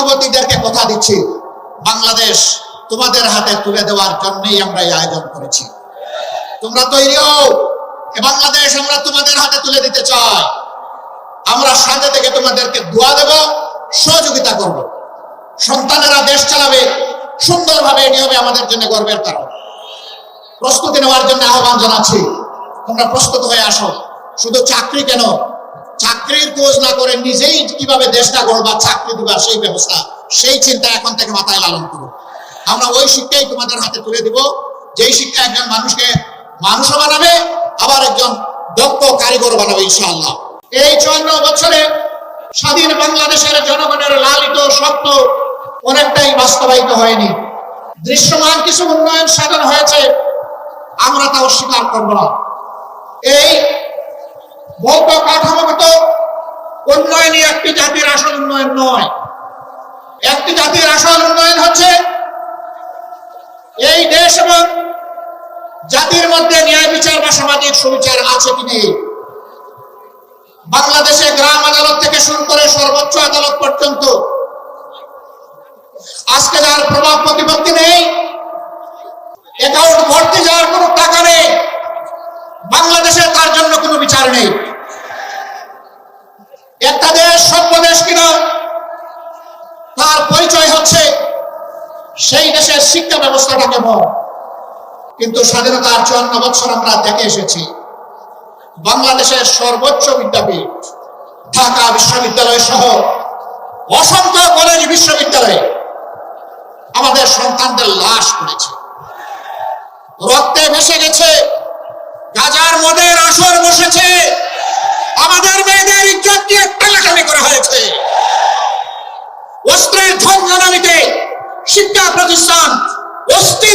যুবতীদেরকে কথা দিচ্ছি, বাংলাদেশ তোমাদের হাতে তুলে দেওয়ার জন্যই আমরা এই আয়োজন করেছি। তোমরা তৈরি হও, বাংলাদেশ আমরা তোমাদের হাতে তুলে দিতে চাই। আমরা সাথে থেকে তোমাদেরকে দোয়া দেব, সহযোগিতা করব। সন্তানেরা দেশ চালাবে সুন্দরভাবে, এটি হবে আমাদের জন্য গর্বের কারণ। প্রস্তুতি নেওয়ার জন্য আহ্বান জানাচ্ছি, তোমরা প্রস্তুত হয়ে আসো। শুধু চাকরি কেন, চাকরির খোঁজ না করে নিজেই কিভাবে দেশটা গড়বা, চাকরি দিবা, সেই ব্যবস্থা, সেই চিন্তা এখন থেকে মাথায় লালন করো। আমরা ওই শিক্ষাই তোমাদের হাতে তুলে দিব, যেই শিক্ষা একজন মানুষকে মানুষও বানাবে, আবার একজন দক্ষ কারিগর বানাবে ইনশাআল্লাহ। এই 54 বছরে স্বাধীন বাংলাদেশের জনগণের লালিত স্বপ্ন অনেকটাই বাস্তবায়িত হয়নি। দৃশ্যমান কিছু উন্নয়ন সাধন হয়েছে, আমরা তা অস্বীকার করব না। এই ভৌত কাঠামোগত উন্নয়নই একটি জাতির আসল উন্নয়ন নয়। একটি জাতির আসল উন্নয়ন হচ্ছে এই দেশ এবং জাতির মধ্যে ন্যায় বিচার বা সামাজিক সুবিচার আছে কি নেই। বাংলাদেশে গ্রাম আদালত থেকে শুরু করে সর্বোচ্চ আদালত পর্যন্ত আজকে যার প্রভাব প্রতিপত্তি নেই, অ্যাকাউন্ট ভর্তি যাওয়ার কোনো টাকা নেই, বাংলাদেশে তার জন্য কোনো বিচার নেই। একটা দেশ সভ্য দেশ কিনা তার পরিচয় হচ্ছে সেই দেশের শিক্ষা ব্যবস্থাটা কেমন। কিন্তু স্বাধীনতার 54 বছর আমরা দেখে এসেছি, বাংলাদেশের সর্বোচ্চ বিদ্যাপীঠ ঢাকা বিশ্ববিদ্যালয় সহ অসংখ্য কলেজ বিশ্ববিদ্যালয়ে আমাদের সন্তানদের লাশ পড়েছে, রক্তে ভেসে গেছে, গাজার মদের আসর বসেছে, আমাদের মেয়েদের ইজ্জত নিয়ে টানাটানি করা হয়েছে, অস্ত্রের ঝঞ্ঝানিতে শিক্ষা প্রতিষ্ঠান অস্থির